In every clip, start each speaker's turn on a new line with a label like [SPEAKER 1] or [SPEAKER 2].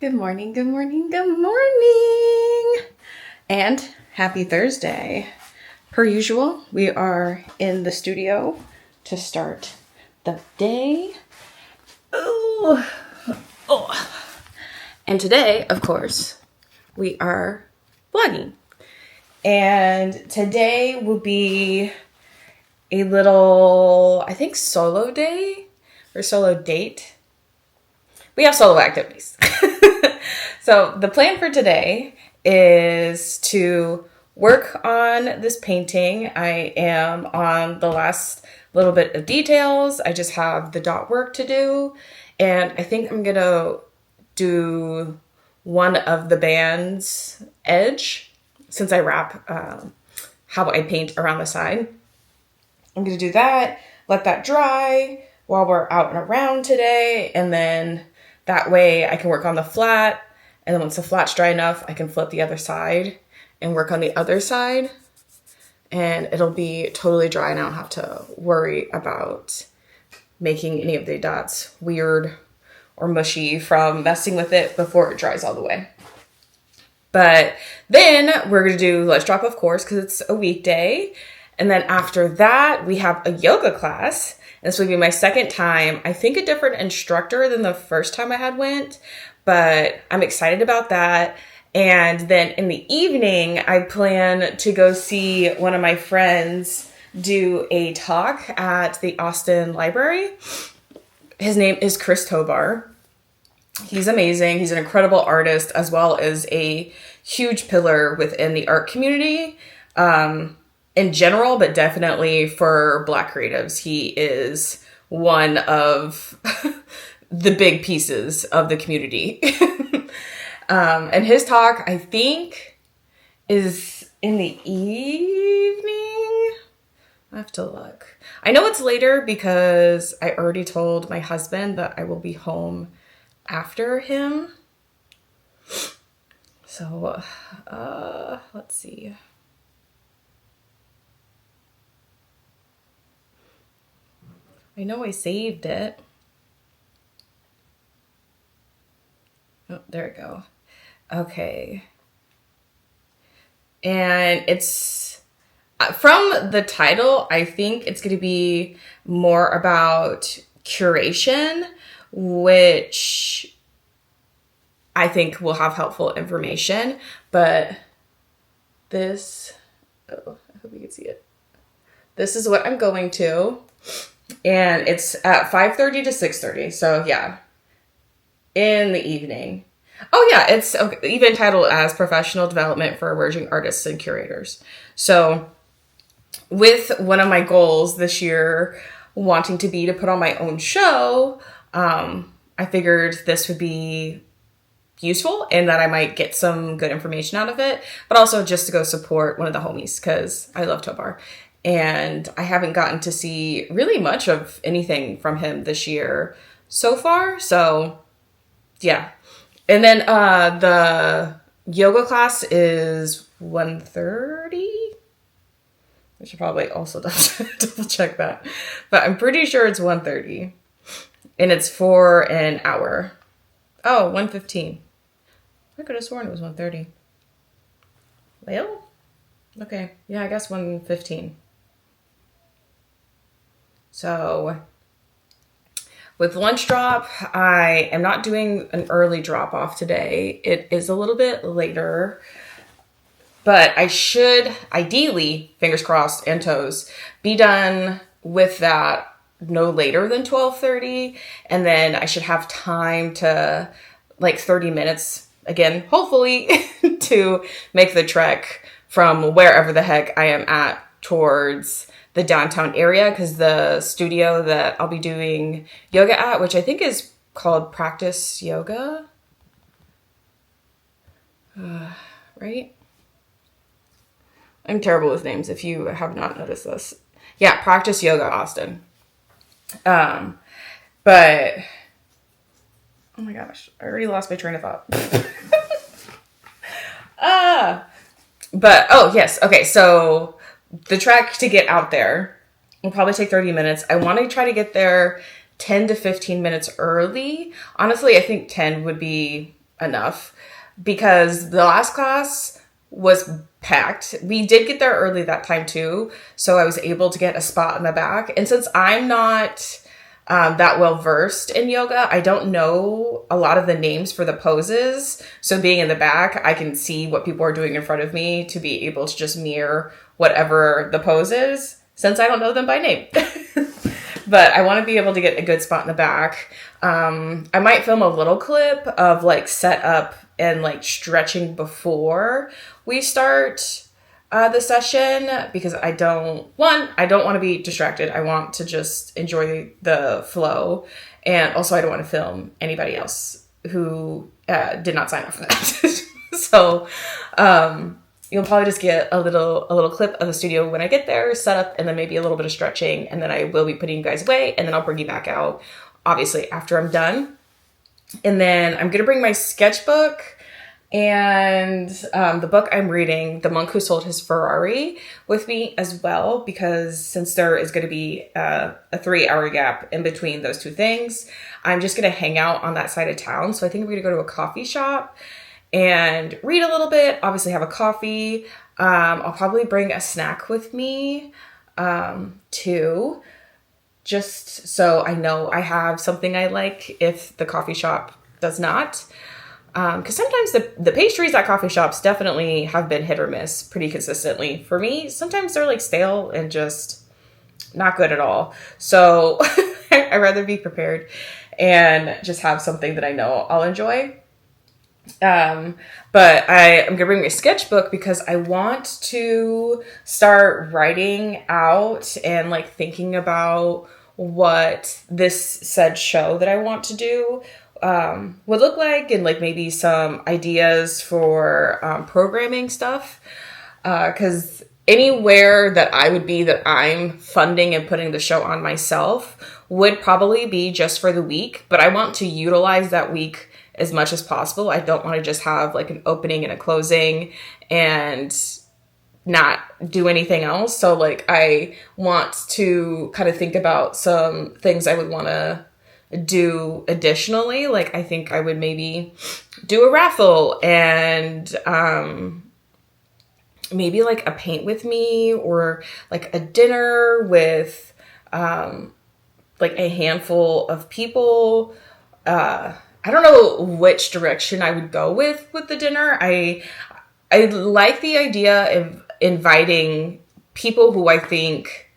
[SPEAKER 1] Good morning, good morning, good morning, and happy Thursday. Per usual, we are in the studio to start the day. Ooh. Oh. And today, of course, we are vlogging. And today will be a little, I think, solo day or solo date. We have solo activities. So the plan for today is to work on this painting. I am on the last little bit of details. I just have the dot work to do. And I think I'm going to do one of the band's edge since I wrap how I paint around the side. I'm going to do that, let that dry while we're out and around today. And then that way I can work on the flat. And then once the flat's dry enough, I can flip the other side and work on the other side. And it'll be totally dry and I don't have to worry about making any of the dots weird or mushy from messing with it before it dries all the way. But then we're going to do Let's Drop, of course, because it's a weekday. And then after that, we have a yoga class. This will be my second time. I think a different instructor than the first time I had went, but I'm excited about that. And then in the evening, I plan to go see one of my friends do a talk at the Austin Library. His name is Chris Tobar. He's amazing. He's an incredible artist as well as a huge pillar within the art community. In general, but definitely for Black creatives, he is one of the big pieces of the community. And his talk, I think, is in the evening. I have to look. I know it's later because I already told my husband that I will be home after him. So, let's see. I know I saved it. Oh, there we go. Okay. And it's from the title, I think it's going to be more about curation, which I think will have helpful information. But this, oh, I hope you can see it. This is what I'm going to. And it's at 5:30 to 6:30. So yeah, in the evening. Oh yeah, it's even titled as Professional Development for Emerging Artists and Curators. So with one of my goals this year wanting to be to put on my own show, I figured this would be useful and that I might get some good information out of it, but also just to go support one of the homies because I love Tobar. And I haven't gotten to see really much of anything from him this year so far. So, yeah. And then the yoga class is 1:30. I should probably also double check that. But I'm pretty sure it's 1:30. And it's for an hour. Oh, 1:15. I could have sworn it was 1:30. Well, okay. Yeah, I guess 1:15. So with lunch drop, I am not doing an early drop off today. It is a little bit later, but I should ideally, fingers crossed and toes, be done with that no later than 12:30. And then I should have time to 30 minutes again, hopefully to make the trek from wherever the heck I am at towards the downtown area, because the studio that I'll be doing yoga at, which I think is called Practice Yoga, right? I'm terrible with names if you have not noticed this. Yeah, Practice Yoga Austin. But oh my gosh, I already lost my train of thought. But oh yes, okay, so the trek to get out there will probably take 30 minutes. I want to try to get there 10 to 15 minutes early. Honestly, I think 10 would be enough because the last class was packed. We did get there early that time too, so I was able to get a spot in the back. And since I'm not that well versed in yoga, I don't know a lot of the names for the poses. So being in the back, I can see what people are doing in front of me to be able to just mirror whatever the pose is, since I don't know them by name. But I want to be able to get a good spot in the back. I might film a little clip of like setup and like stretching before we start the session, because I don't want to be distracted. I want to just enjoy the flow. And also I don't want to film anybody else who did not sign up for that. So you'll probably just get a little clip of the studio when I get there, set up, and then maybe a little bit of stretching. And then I will be putting you guys away, and then I'll bring you back out, obviously, after I'm done. And then I'm going to bring my sketchbook and the book I'm reading, The Monk Who Sold His Ferrari, with me as well, because since there is going to be a 3-hour gap in between those two things, I'm just going to hang out on that side of town. So I think I'm going to go to a coffee shop and read a little bit, obviously have a coffee. I'll probably bring a snack with me too, just so I know I have something I like if the coffee shop does not. Because sometimes the pastries at coffee shops definitely have been hit or miss pretty consistently. For me, sometimes they're like stale and just not good at all. So I'd rather be prepared and just have something that I know I'll enjoy. But I'm going to bring my sketchbook because I want to start writing out and like thinking about what this said show that I want to do would look like, and like maybe some ideas for programming stuff, because anywhere that I would be that I'm funding and putting the show on myself would probably be just for the week, but I want to utilize that week as much as possible. I don't want to just have like an opening and a closing and not do anything else. So like I want to kind of think about some things I would want to do additionally. Like I think I would maybe do a raffle and maybe like a paint with me, or like a dinner with like a handful of people. I don't know which direction I would go with the dinner. I like the idea of inviting people who I think,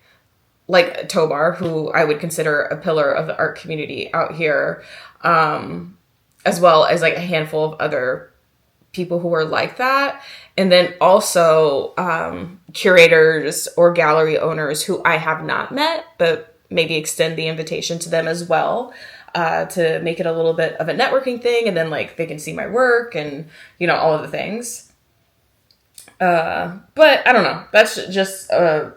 [SPEAKER 1] like Tobar, who I would consider a pillar of the art community out here, as well as like a handful of other people who are like that. And then also curators or gallery owners who I have not met, but maybe extend the invitation to them as well, to make it a little bit of a networking thing. And then like they can see my work and, you know, all of the things. But I don't know. That's just a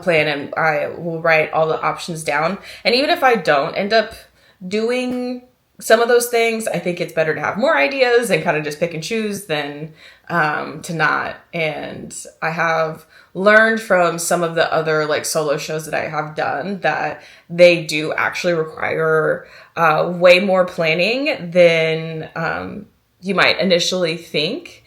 [SPEAKER 1] plan, and I will write all the options down. And even if I don't end up doing some of those things, I think it's better to have more ideas and kind of just pick and choose than to not. And I have learned from some of the other like solo shows that I have done that they do actually require way more planning than you might initially think.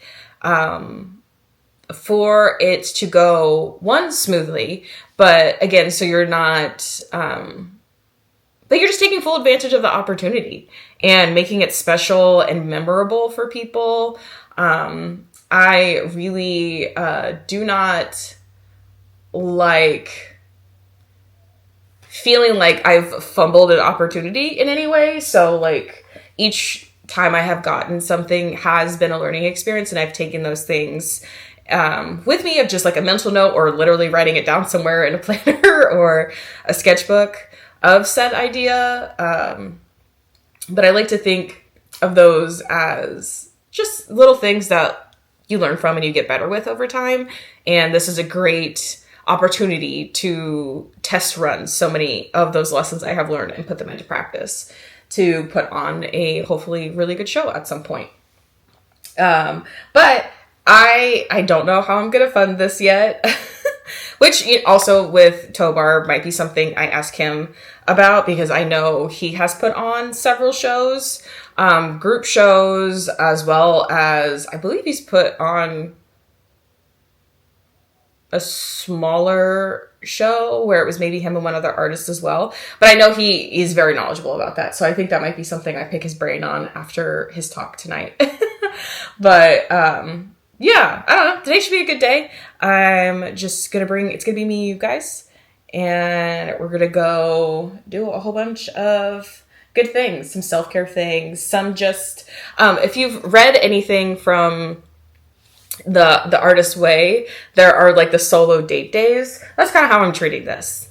[SPEAKER 1] For it to go smoothly, but again, so you're not, but you're just taking full advantage of the opportunity and making it special and memorable for people. I really do not like feeling like I've fumbled an opportunity in any way. So like each time I have gotten something has been a learning experience, and I've taken those things with me of just like a mental note, or literally writing it down somewhere in a planner or a sketchbook of said idea. But I like to think of those as just little things that you learn from and you get better with over time. And this is a great opportunity to test run so many of those lessons I have learned and put them into practice to put on a hopefully really good show at some point. But I don't know how I'm going to fund this yet, which also with Tobar might be something I ask him about, because I know he has put on several shows. group shows, as well as I believe he's put on a smaller show where it was maybe him and one other artist as well. But I know he's very knowledgeable about that. So I think that might be something I pick his brain on after his talk tonight. But yeah, I don't know. Today should be a good day. I'm just going to it's going to be me and you guys. And we're going to go do a whole bunch of good things, some self-care things, some just, if you've read anything from the Artist Way, there are like the solo date days. That's kind of how I'm treating this,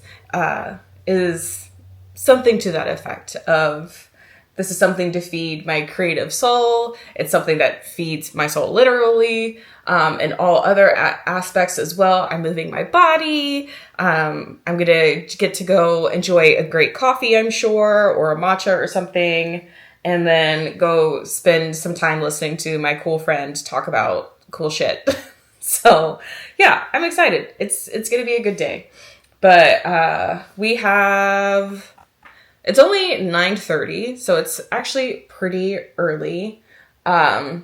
[SPEAKER 1] is something to that effect of, this is something to feed my creative soul. It's something that feeds my soul literally, and all other aspects as well. I'm moving my body. I'm going to get to go enjoy a great coffee, I'm sure, or a matcha or something, and then go spend some time listening to my cool friend talk about cool shit. So yeah, I'm excited. It's going to be a good day. But it's only 9:30, so it's actually pretty early. Oh,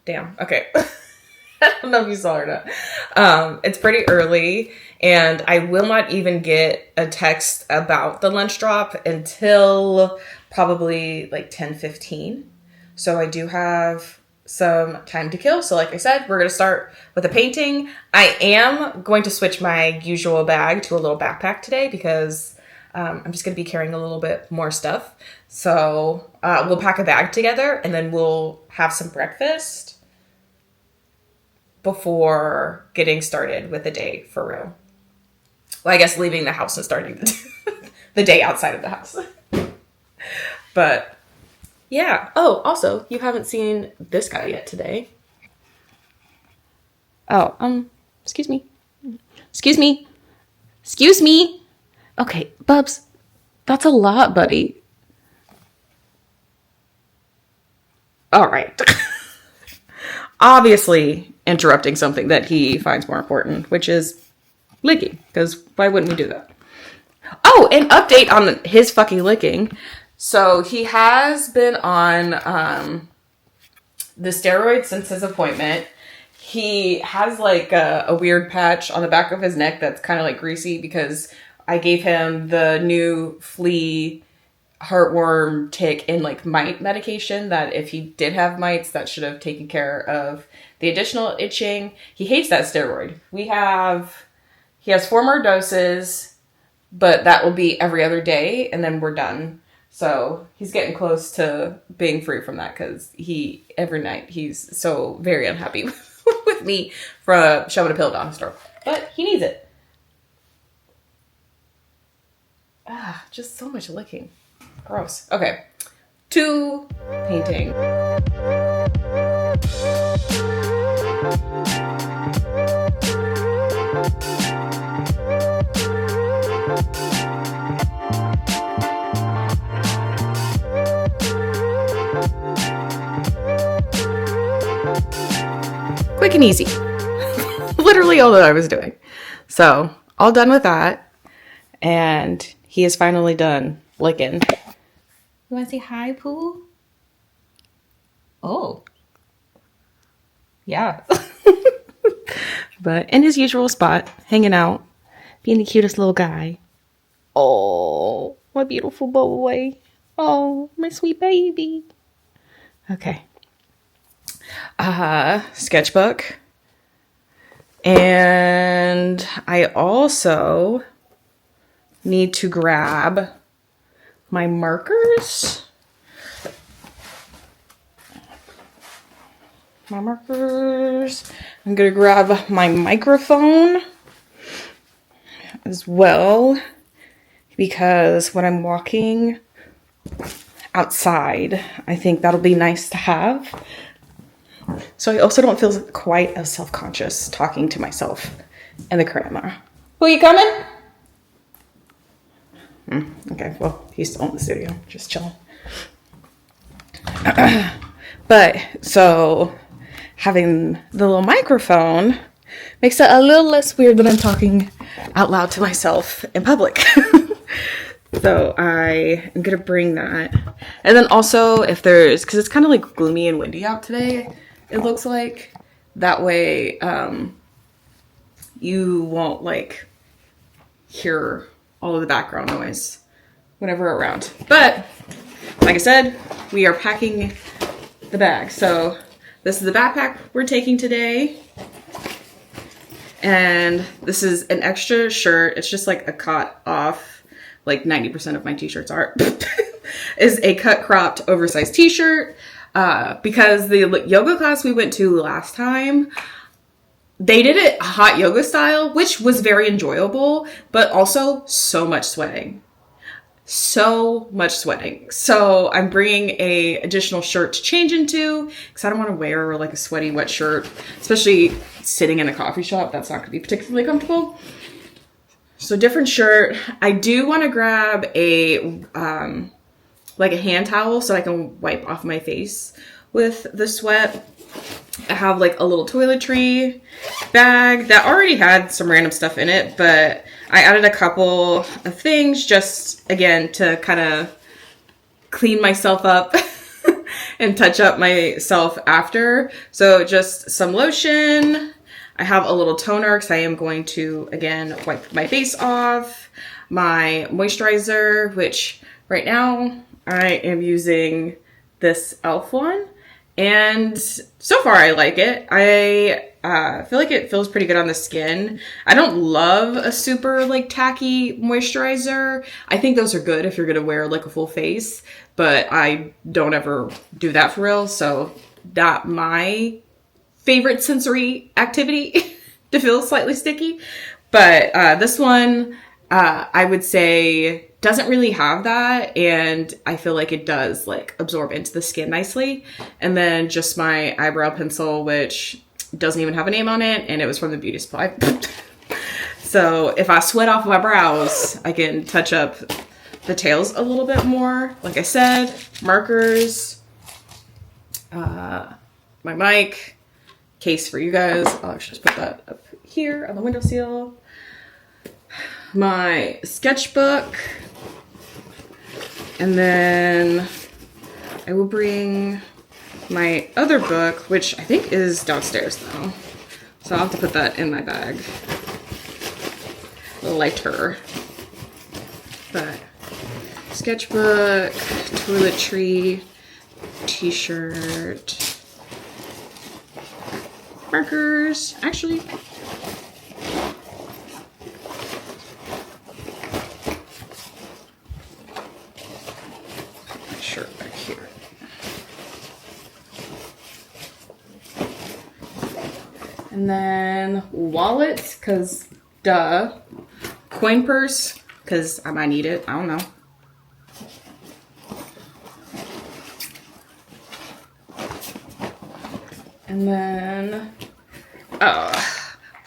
[SPEAKER 1] damn. Okay. I don't know if you saw or not. It's pretty early, and I will not even get a text about the lunch drop until probably like 10:15. So I do have some time to kill. So like I said, we're going to start with a painting. I am going to switch my usual bag to a little backpack today because I'm just going to be carrying a little bit more stuff. So we'll pack a bag together and then we'll have some breakfast before getting started with the day for real. Well, I guess leaving the house and starting the day outside of the house. But yeah. Oh, also, you haven't seen this guy yet today. Oh, excuse me. Excuse me. Excuse me. Okay, Bubs, that's a lot, buddy. All right. Obviously interrupting something that he finds more important, which is licking, because why wouldn't we do that? Oh, an update on his fucking licking. So he has been on the steroids since his appointment. He has like a weird patch on the back of his neck that's kind of like greasy because I gave him the new flea, heartworm, tick, and like mite medication that if he did have mites, that should have taken care of the additional itching. He hates that steroid. He has 4 more doses, but that will be every other day and then we're done. So he's getting close to being free from that because every night he's so very unhappy with me for shoving a pill down his throat. But he needs it. Just so much licking. Gross. Okay. To painting. Quick and easy. Literally all that I was doing. So, all done with that. And he is finally done licking. You want to say hi, Pooh? Oh. Yeah. But in his usual spot, hanging out, being the cutest little guy. Oh, my beautiful boy. Oh, my sweet baby. Okay. Sketchbook. And I also need to grab my markers. I'm going to grab my microphone as well because when I'm walking outside, I think that'll be nice to have. So I also don't feel quite as self-conscious talking to myself in the camera. Who, you coming? Okay, well, he's still in the studio, just chilling. But, so, having the little microphone makes it a little less weird when I'm talking out loud to myself in public. So I am going to bring that. And then also if there's, because it's kind of like gloomy and windy out today, it looks like. That way you won't like hear all of the background noise whenever we're around. But like I said, we are packing the bag. So this is the backpack we're taking today. And this is an extra shirt. It's just like a cut off. Like 90% of my t-shirts are, is a cut cropped oversized t-shirt. Because the yoga class we went to last time, they did it hot yoga style, which was very enjoyable, but also so much sweating. So much sweating. So I'm bringing a additional shirt to change into because I don't want to wear like a sweaty wet shirt, especially sitting in a coffee shop. That's not going to be particularly comfortable. So different shirt. I do want to grab a like a hand towel so I can wipe off my face with the sweat. I have like a little toiletry bag that already had some random stuff in it, but I added a couple of things just again to kind of clean myself up and touch up myself after. So just some lotion. I have a little toner because I am going to, again, wipe my face off. My moisturizer, which right now I am using this e.l.f. one. And so far I like it. I feel like it feels pretty good on the skin. I don't love a super like tacky moisturizer. I think those are good if you're going to wear like a full face. But I don't ever do that for real. So that my favorite sensory activity to feel slightly sticky. But this one, I would say doesn't really have that. And I feel like it does like absorb into the skin nicely. And then just my eyebrow pencil, which doesn't even have a name on it. And it was from the beauty supply. So if I sweat off my brows, I can touch up the tails a little bit more. Like I said, markers, my mic, case for you guys. I'll actually just put that up here on the windowsill. My sketchbook. And then I will bring my other book, which I think is downstairs though. So I'll have to put that in my bag. Lighter. But sketchbook, toiletry, t-shirt, markers, actually. Put my shirt back here. And then wallet, because duh. Coin purse, because I might need it. I don't know. And then, I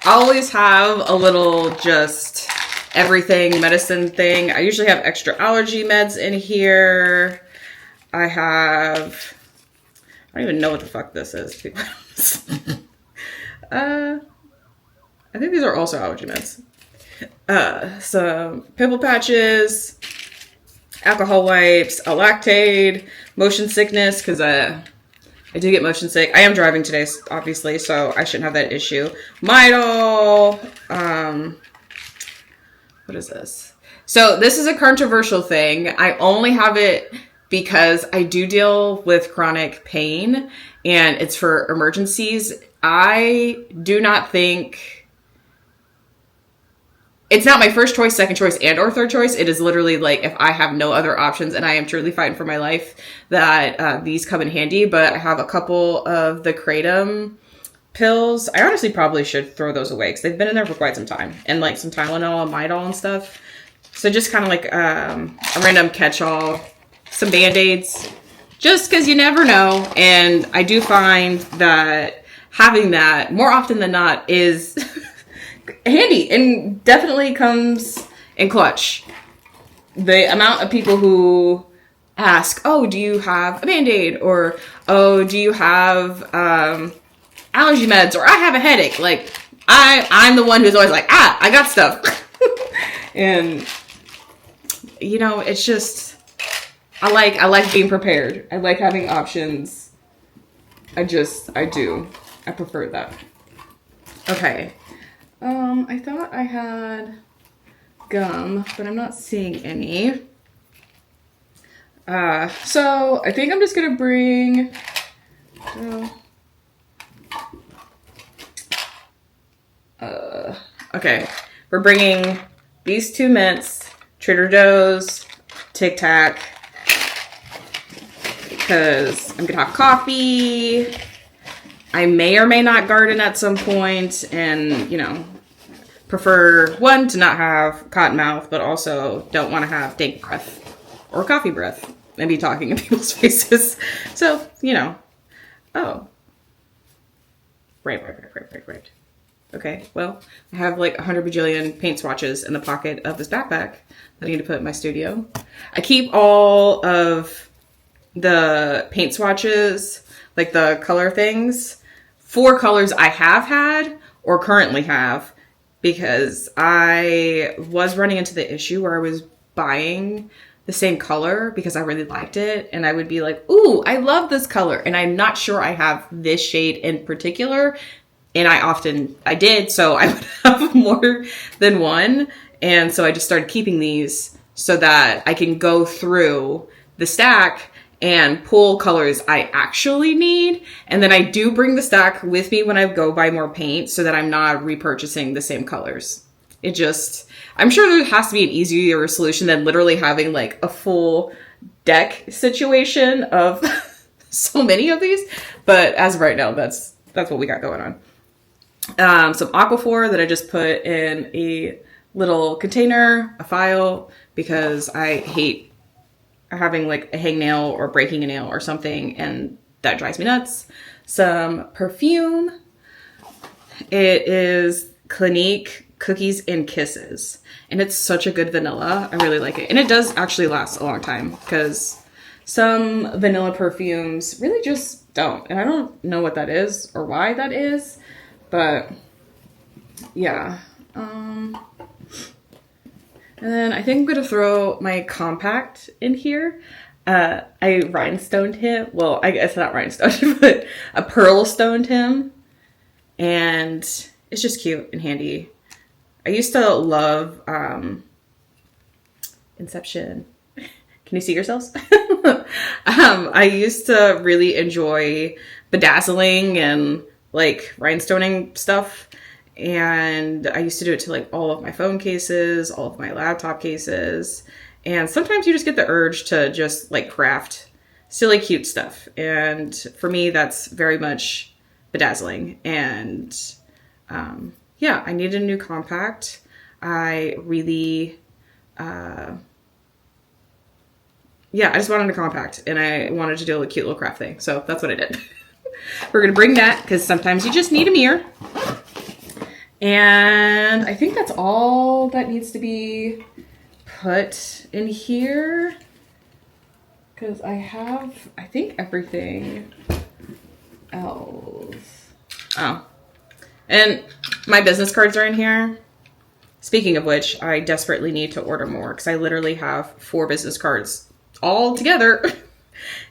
[SPEAKER 1] always have a little just everything medicine thing. I usually have extra allergy meds in here. I don't even know what the fuck this is, to be honest. I think these are also allergy meds. Some pimple patches, alcohol wipes, a Lactaid, motion sickness, because I do get motion sick. I am driving today, obviously, so I shouldn't have that issue. Midol. What is this? So this is a controversial thing. I only have it because I do deal with chronic pain, and it's for emergencies. I do not think... It's not my first choice, second choice, and or third choice. It is literally like if I have no other options and I am truly fighting for my life, that these come in handy. But I have a couple of the Kratom pills. I honestly probably should throw those away because they've been in there for quite some time. And like some Tylenol and Midol and stuff. So just kind of like a random catch-all. Some Band-Aids. Just because you never know. And I do find that having that more often than not is... handy and definitely comes in clutch. The amount of people who ask, oh, do you have a Band-Aid? Or, oh, do you have allergy meds? Or I have a headache. Like, I'm the one who's always like, I got stuff. And you know, it's just, I like being prepared. I like having options. I do. I prefer that. Okay. I thought I had gum, but I'm not seeing any. So I think I'm just gonna bring, okay, we're bringing these 2 mints, Trader Joe's, Tic Tac, because I'm gonna have coffee. I may or may not garden at some point, and, you know, prefer, one, to not have cotton mouth, but also don't want to have dank breath or coffee breath and be talking in people's faces. So, you know. Oh. Right. Okay, well, I have like 100 bajillion paint swatches in the pocket of this backpack that I need to put in my studio. I keep all of the paint swatches, like the color things, for colors I have had or currently have, because I was running into the issue where I was buying the same color because I really liked it, and I would be like, ooh, I love this color, and I'm not sure I have this shade in particular. And I did, so I would have more than one. And so I just started keeping these so that I can go through the stack and pull colors I actually need. And then I do bring the stack with me when I go buy more paint so that I'm not repurchasing the same colors. I'm sure there has to be an easier solution than literally having like a full deck situation of so many of these. But as of right now, that's what we got going on. Some Aquaphor that I just put in a little container, a file, because I hate having like a hangnail or breaking a nail or something, and that drives me nuts. Some perfume. It is Clinique Cookies and Kisses, and it's such a good vanilla. I really like it, and it does actually last a long time, because some vanilla perfumes really just don't, and I don't know what that is or why that is. But yeah, and then I think I'm gonna throw my compact in here. I rhinestoned him. Well, I guess not rhinestoned, but a pearl stoned him, and it's just cute and handy. I used to love Inception. Can you see yourselves? I used to really enjoy bedazzling and like rhinestoning stuff, and I used to do it to like all of my phone cases, all of my laptop cases, and sometimes you just get the urge to just like craft silly cute stuff, and for me that's very much bedazzling. And yeah, I needed a new compact. I really I just wanted a compact, and I wanted to do a cute little craft thing, so that's what I did. We're going to bring that because sometimes you just need a mirror. And I think that's all that needs to be put in here, because I think everything else. Oh, and my business cards are in here. Speaking of which, I desperately need to order more, because I literally have 4 business cards all together.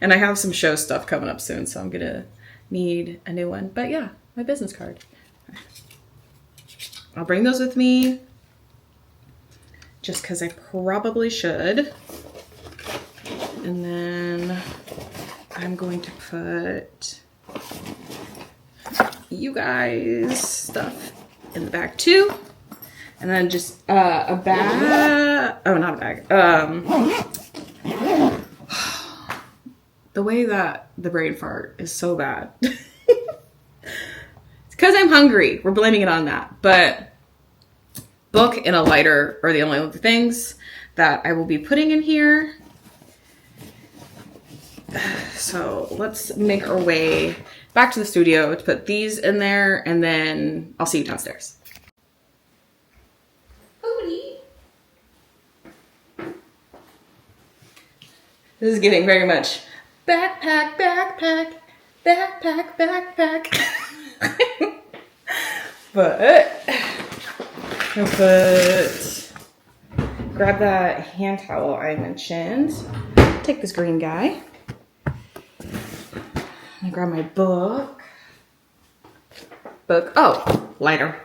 [SPEAKER 1] And I have some show stuff coming up soon, so I'm going to need a new one. But yeah, my business card. I'll bring those with me just because I probably should. And then I'm going to put you guys stuff in the bag too. And then just a bag. Oh, not a bag. The way that the brain fart is so bad. It's because I'm hungry. We're blaming it on that. But book and a lighter are the only other things that I will be putting in here. So let's make our way back to the studio to put these in there, and then I'll see you downstairs. This is getting very much backpack, backpack, backpack, backpack. But I'll put grab that hand towel I mentioned. Take this green guy. I grab my book. Oh, lighter.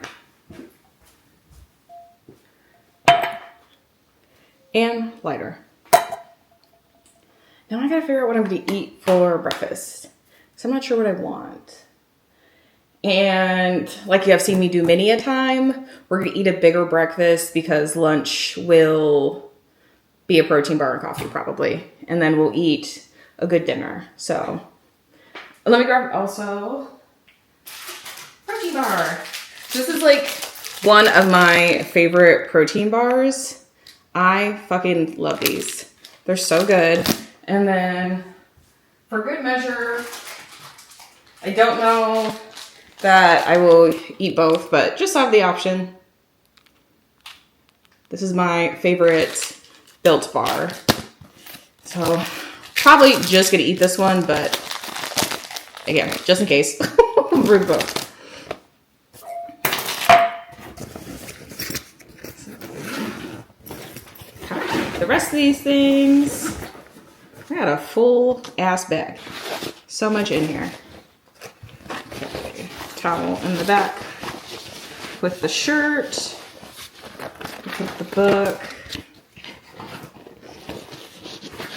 [SPEAKER 1] And lighter. Now I gotta figure out what I'm gonna eat for breakfast. So I'm not sure what I want. And like you have seen me do many a time, we're gonna eat a bigger breakfast because lunch will be a protein bar and coffee probably. And then we'll eat a good dinner. So let me grab also protein bar. This is like one of my favorite protein bars. I fucking love these. They're so good. And then for good measure, I don't know that I will eat both, but just have the option. This is my favorite Built bar. So probably just gonna eat this one, but again, just in case. Bring both. The rest of these things, I got a full ass bag. So much in here. Okay. Towel in the back with the shirt. Put the book.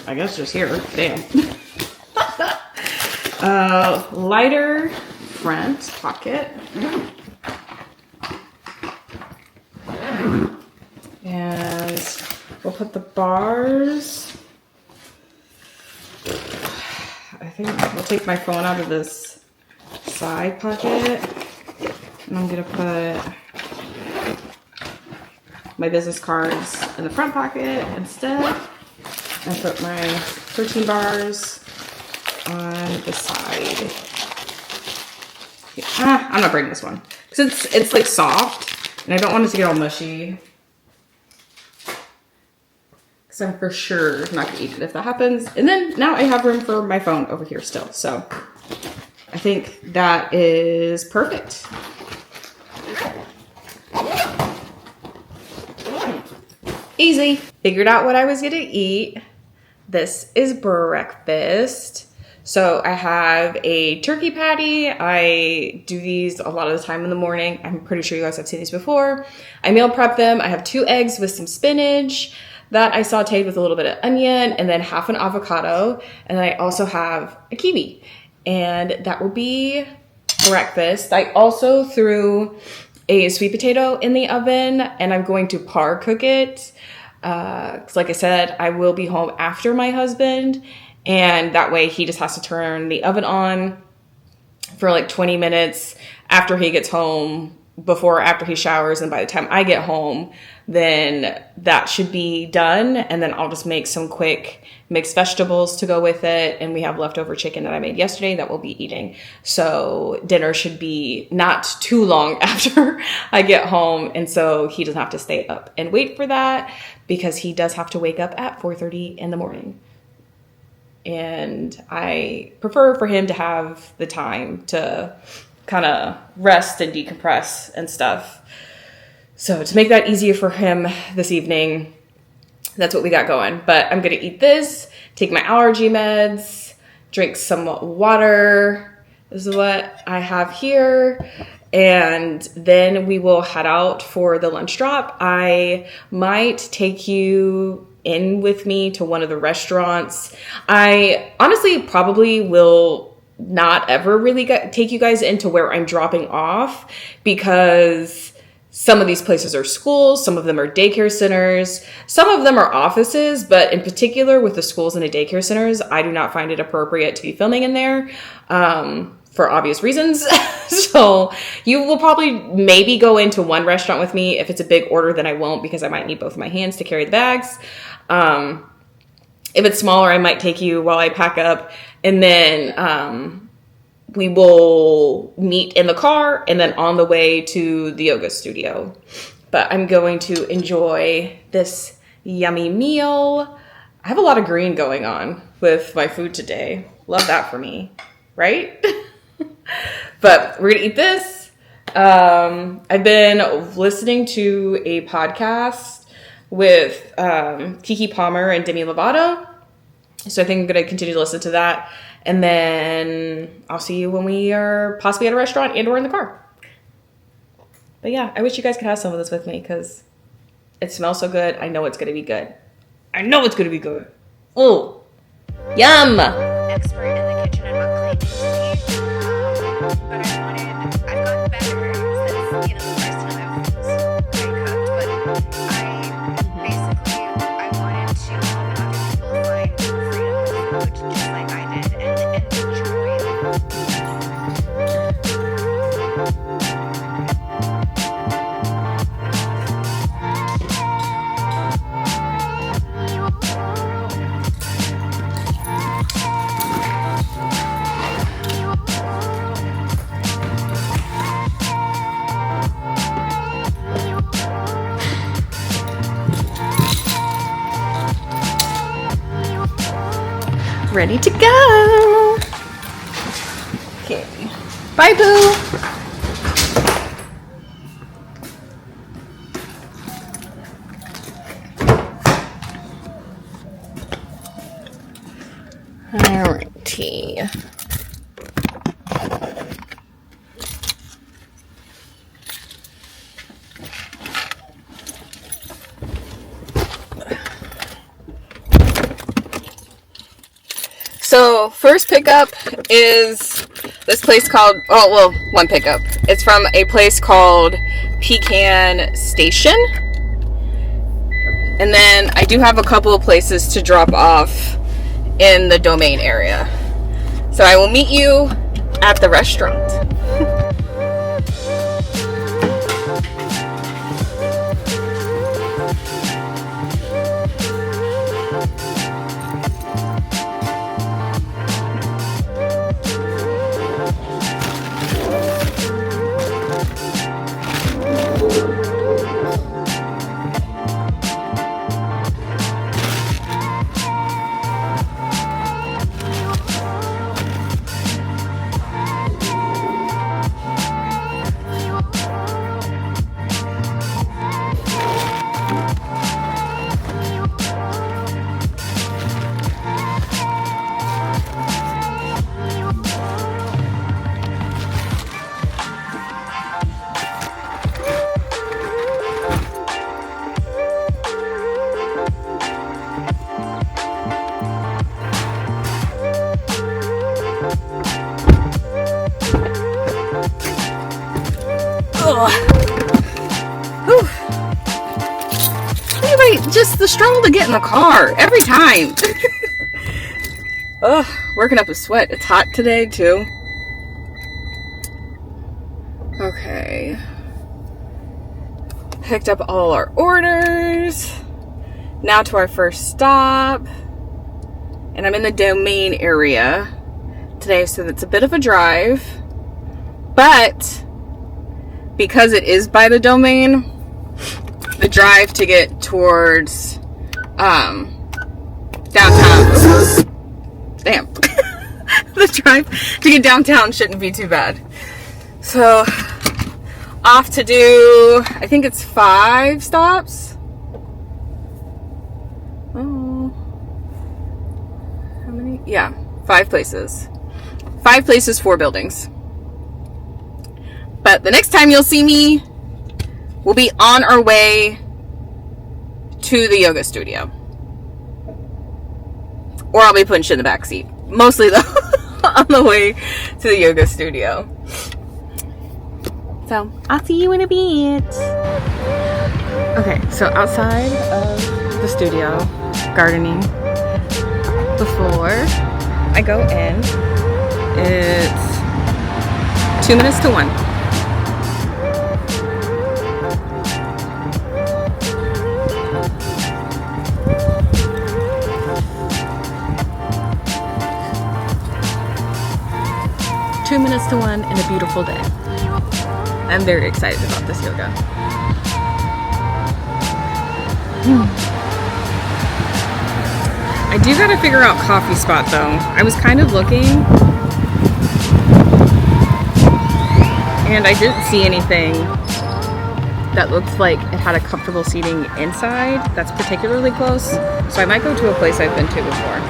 [SPEAKER 1] I guess just here. Damn. Lighter front pocket. And we'll put the bars. I think we'll take my phone out of this side pocket. And I'm going to put my business cards in the front pocket instead. And put my protein bars on the side. Yeah. I'm not bringing this one. Because it's like soft. And I don't want it to get all mushy. Because I'm for sure not going to eat it if that happens. And then now I have room for my phone over here still. So I think that is perfect. Easy. Figured out what I was going to eat. This is breakfast. So I have a turkey patty. I do these a lot of the time in the morning. I'm pretty sure you guys have seen these before. I meal prep them. I have 2 eggs with some spinach that I sauteed with a little bit of onion and then half an avocado. And then I also have a kiwi. And that will be breakfast. I also threw a sweet potato in the oven and I'm going to par cook it. Cause like I said, I will be home after my husband and that way he just has to turn the oven on for like 20 minutes after he gets home, before or after he showers. And by the time I get home, then that should be done. And then I'll just make some quick mixed vegetables to go with it. And we have leftover chicken that I made yesterday that we'll be eating. So dinner should be not too long after I get home. And so he doesn't have to stay up and wait for that because he does have to wake up at 4:30 in the morning. And I prefer for him to have the time to kind of rest and decompress and stuff. So to make that easier for him this evening, that's what we got going. But I'm going to eat this, take my allergy meds, drink some water. This is what I have here. And then we will head out for the lunch drop. I might take you in with me to one of the restaurants. I honestly probably will not ever really take you guys into where I'm dropping off because some of these places are schools, some of them are daycare centers, some of them are offices, but in particular with the schools and the daycare centers, I do not find it appropriate to be filming in there for obvious reasons. So you will probably maybe go into one restaurant with me. If it's a big order, then I won't because I might need both of my hands to carry the bags. If it's smaller, I might take you while I pack up and then we will meet in the car and then on the way to the yoga studio. But I'm going to enjoy this yummy meal. I have a lot of green going on with my food today. Love that for me, right? But we're going to eat this. I've been listening to a podcast with Keke Palmer and Demi Lovato. So I think I'm going to continue to listen to that. And then I'll see you when we are possibly at a restaurant and or in the car. But yeah, I wish you guys could have some of this with me because it smells so good. I know it's going to be good. I know it's going to be good. Oh, yum.
[SPEAKER 2] Expert in the kitchen and not cleaning to me. But I've gotten better since, the first time I was cooked. But I wanted to help other people find freedom with food just like I did and enjoy it.
[SPEAKER 1] Ready to go. Okay. Bye, boo. Alrighty. So first pickup is this place called, one pickup. It's from a place called Pecan Station. And then I do have a couple of places to drop off in the Domain area. So I will meet you at the restaurant. Just the struggle to get in the car every time. Ugh, working up a sweat. It's hot today too. Okay. Picked up all our orders. Now to our first stop. And I'm in the Domain area today, so it's a bit of a drive. But because it is by the Domain, the drive to get towards downtown. Damn. The drive to get downtown shouldn't be too bad. So off to do, I think it's 5 stops. Oh, how many? Yeah, 5 places. 5 places, 4 buildings. But the next time you'll see me, we'll be on our way to the yoga studio. Or I'll be putting shit in the back seat. Mostly though, on the way to the yoga studio. So, I'll see you in a bit. Okay, so outside of the studio, gardening. Before I go in, it's 2 minutes to 1. 2 minutes to 1 and a beautiful day. I'm very excited about this yoga. I do gotta figure out coffee spot though. I was kind of looking and I didn't see anything that looked like it had a comfortable seating inside that's particularly close. So I might go to a place I've been to before,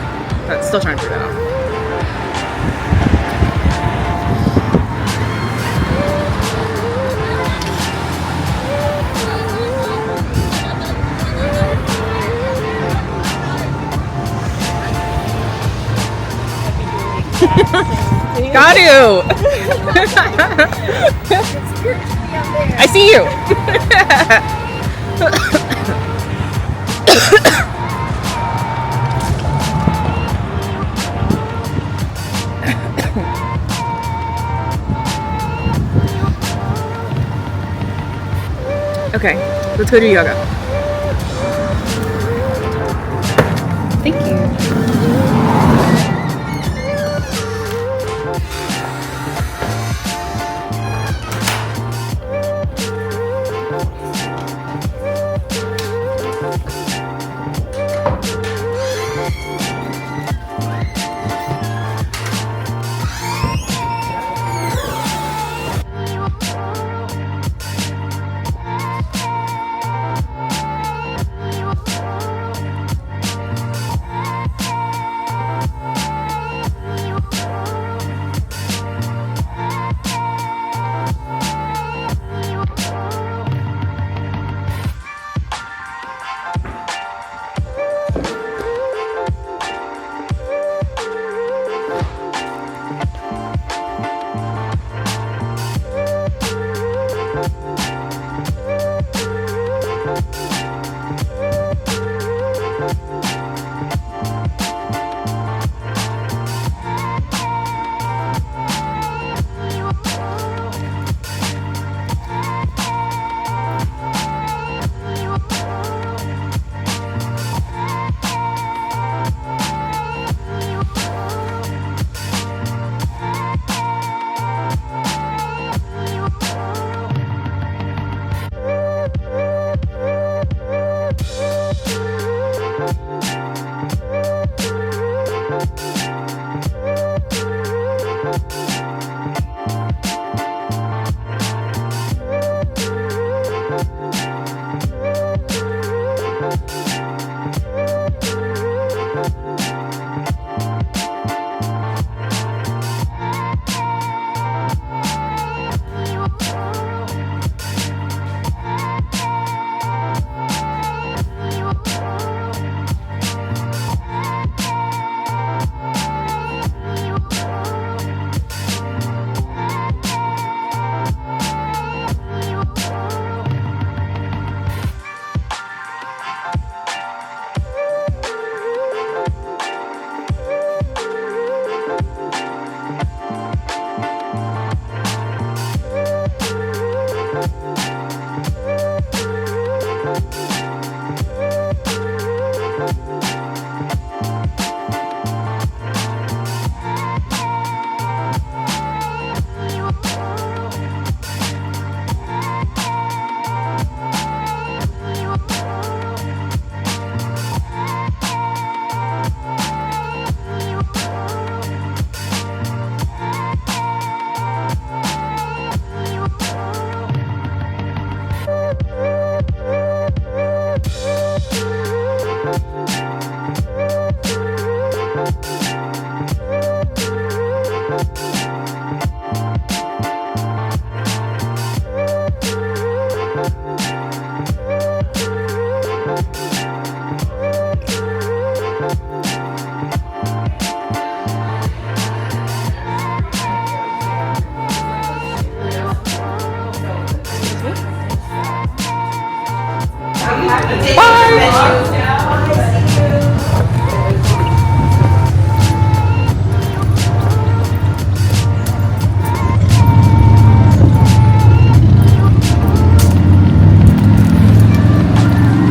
[SPEAKER 1] but still trying to figure that out. Got to! I see you! Okay, let's go do yoga. Thank you.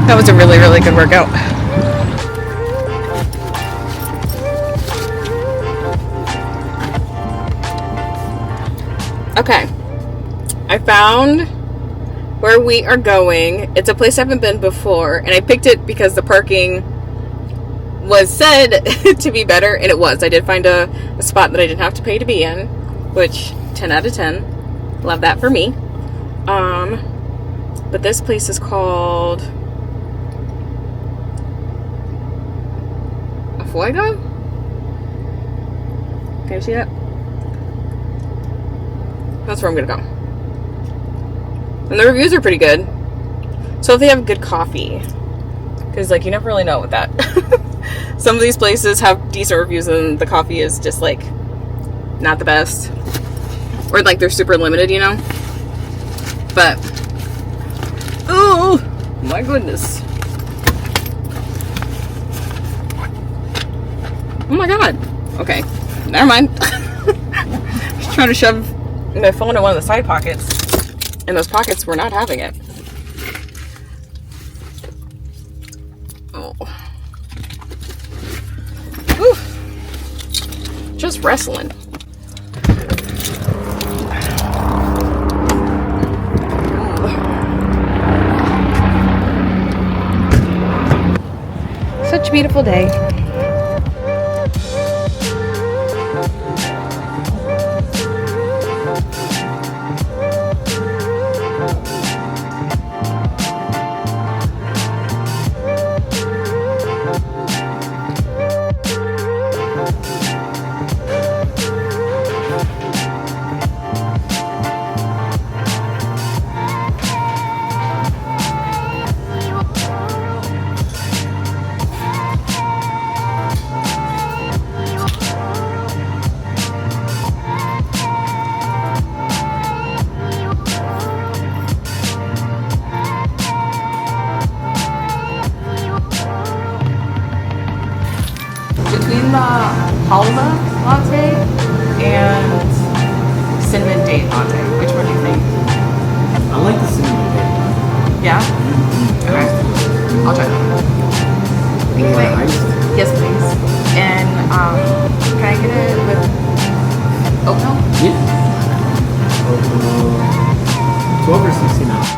[SPEAKER 1] That was a really, really good workout. Okay, I found where we are going. It's a place I haven't been before, and I picked it because the parking was said to be better, and it was. I did find a spot that I didn't have to pay to be in, which 10 out of 10. Love that for me. But this place is called Afuega? Can you see that? That's where I'm gonna go. And the reviews are pretty good. So if they have good coffee, because like you never really know with that. Some of these places have decent reviews and the coffee is just like not the best, or like they're super limited, you know. But oh my goodness, oh my god. Okay, never mind. Just trying to shove my phone in one of the side pockets, and those pockets were not having it. Oh. Whew. Just wrestling. Such a beautiful day. Between the halva latte and cinnamon date latte, which one do you think?
[SPEAKER 3] I like the cinnamon date.
[SPEAKER 1] Yeah? Okay. I'll try that.
[SPEAKER 3] You want iced?
[SPEAKER 1] Yes, please. And can I get it with oat milk?
[SPEAKER 3] Yeah. 12 or 16 ounce.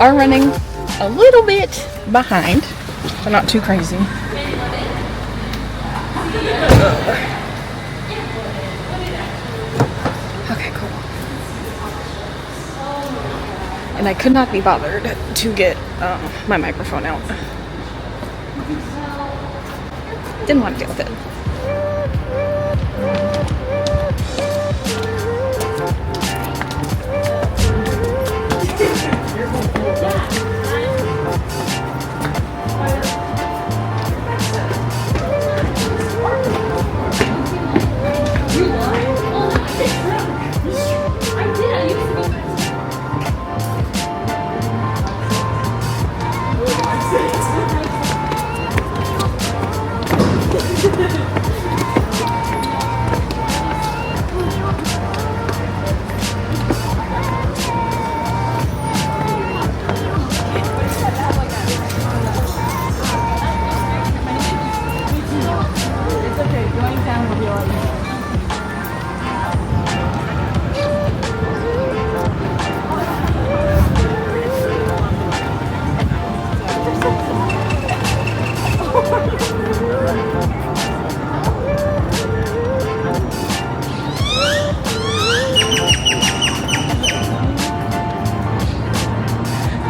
[SPEAKER 1] are running a little bit behind, but not too crazy. Okay, cool. And I could not be bothered to get my microphone out. Didn't want to deal with it.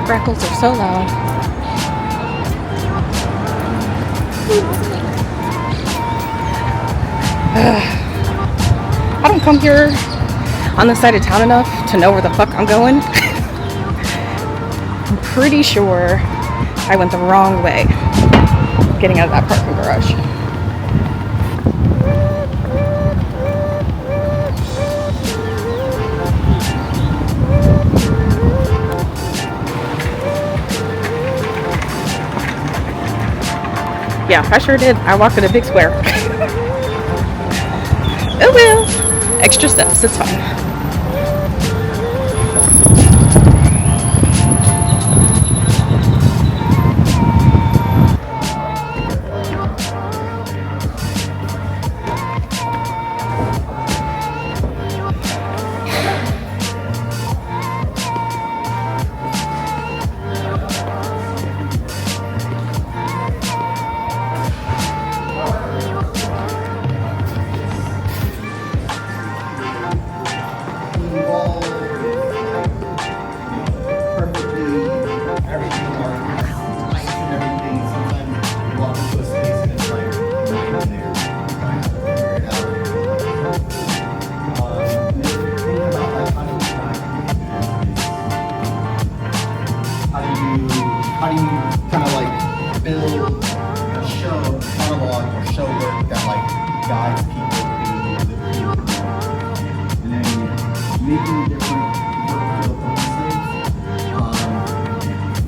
[SPEAKER 1] Freckles are so loud. I don't come here on this side of town enough to know where the fuck I'm going. I'm pretty sure I went the wrong way getting out of that parking garage. Yeah, I sure did. I walked in a big square. Oh well. Extra steps, it's fine.
[SPEAKER 4] How do you kind of like build a show, monologue or show work that like guides people through the field, and then making different work feel cohesive.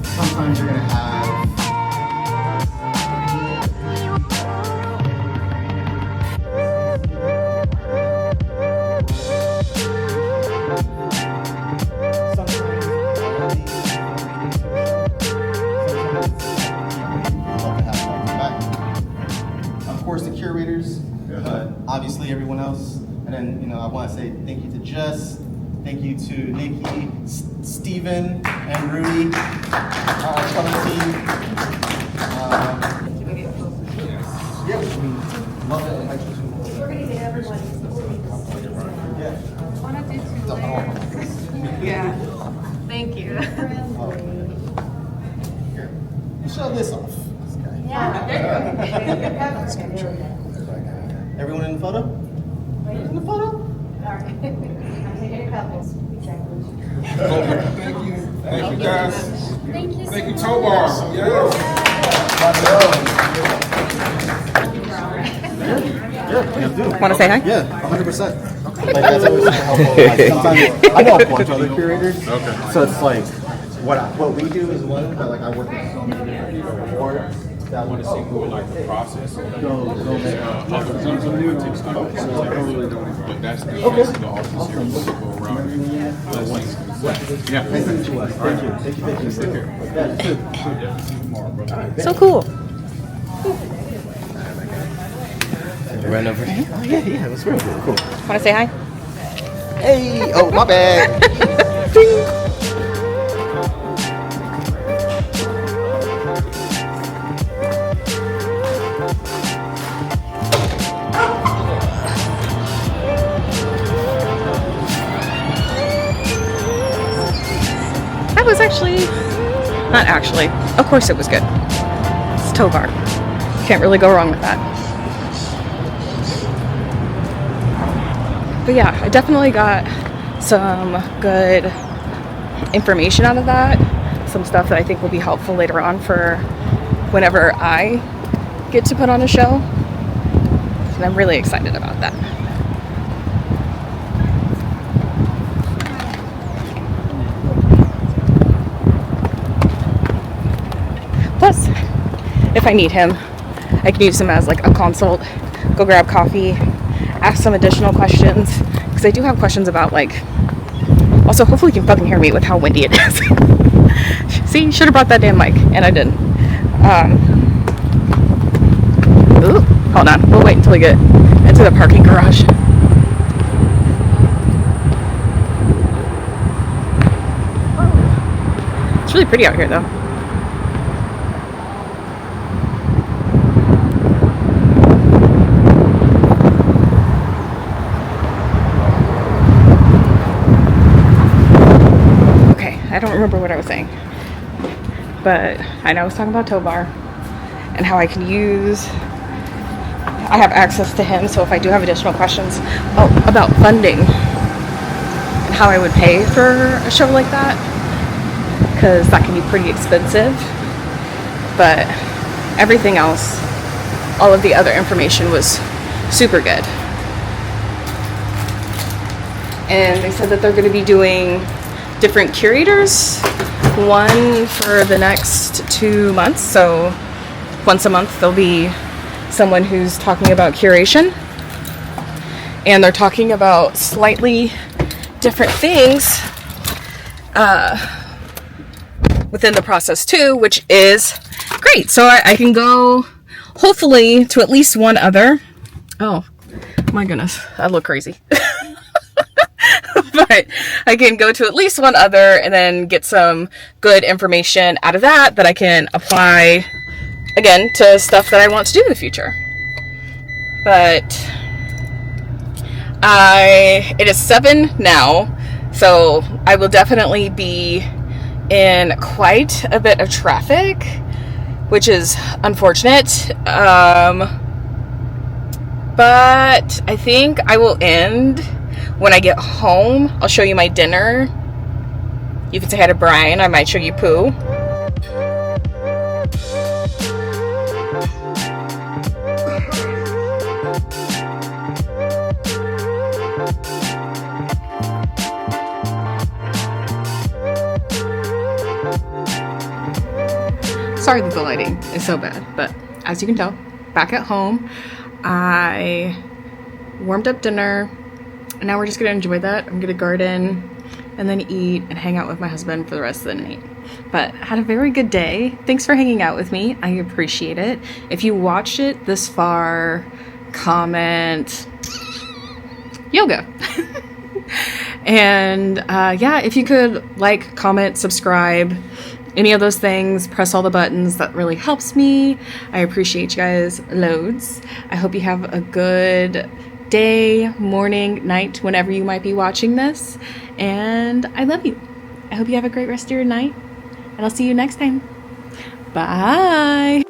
[SPEAKER 4] Sometimes you're gonna have obviously everyone else, and then I want to say thank you to Jess, thank you to Nikki, Steven, and Rudy, coming team. Yeah, we love it.
[SPEAKER 2] We're gonna get everyone.
[SPEAKER 4] Yeah.
[SPEAKER 2] Want to do two layers? Yeah. Thank you.
[SPEAKER 4] Here, show this off. This guy.
[SPEAKER 2] Yeah.
[SPEAKER 4] That's good. Everyone in the photo? In the photo?
[SPEAKER 2] All right. I'm taking a couple.
[SPEAKER 5] Thank you. Thank you, guys.
[SPEAKER 2] Thank you.
[SPEAKER 5] Thank you, Tobar. Yes.
[SPEAKER 1] Want to say hi?
[SPEAKER 4] Yeah, 100%. Like, that's always super helpful. Like, sometimes I know a bunch of other curators. Okay. So it's like what we do is one, but like I work with so many different people before. That want to see who would like the process. Go there.
[SPEAKER 5] Some new tips. So I really don't. But that's the office here. We'll go around. Yeah.
[SPEAKER 4] Nice to meet you. Thank you. Thank you.
[SPEAKER 1] So cool.
[SPEAKER 4] Run over. Oh yeah, that's real cool. Cool.
[SPEAKER 1] Want to say hi?
[SPEAKER 4] Hey, oh my bad.
[SPEAKER 1] Not actually. Of course it was good. It's Tovar. Can't really go wrong with that. But yeah, I definitely got some good information out of that. Some stuff that I think will be helpful later on for whenever I get to put on a show. And I'm really excited about that. Plus, if I need him, I can use him as like a consult, go grab coffee, ask some additional questions, because I do have questions about like, also hopefully you can fucking hear me with how windy it is. See, should have brought that damn mic, and I didn't. Ooh, hold on, we'll wait until we get into the parking garage. It's really pretty out here though. I don't remember what I was saying, but I know I was talking about Tovar and how I have access to him, so if I do have additional questions about funding and how I would pay for a show like that, because that can be pretty expensive, but everything else, all of the other information was super good. And they said that they're going to be doing different curators, one for the next 2 months, so once a month there'll be someone who's talking about curation, and they're talking about slightly different things within the process too, which is great. So I can go hopefully to at least one other. Oh my goodness, I look crazy. But I can go to at least one other and then get some good information out of that I can apply again to stuff that I want to do in the future. But it is 7 now, so I will definitely be in quite a bit of traffic, which is unfortunate. But I think I will end when I get home. I'll show you my dinner. You can say hi to Brian. I might show you Pooh. Sorry that the lighting is so bad, but as you can tell, back at home, I warmed up dinner, and now we're just gonna enjoy that. I'm gonna garden and then eat and hang out with my husband for the rest of the night. But I had a very good day. Thanks for hanging out with me. I appreciate it. If you watched it this far, comment yoga. And yeah, if you could like, comment, subscribe, any of those things, press all the buttons, that really helps me. I appreciate you guys loads. I hope you have a good day, morning, night, whenever you might be watching this. And I love you. I hope you have a great rest of your night. And I'll see you next time. Bye.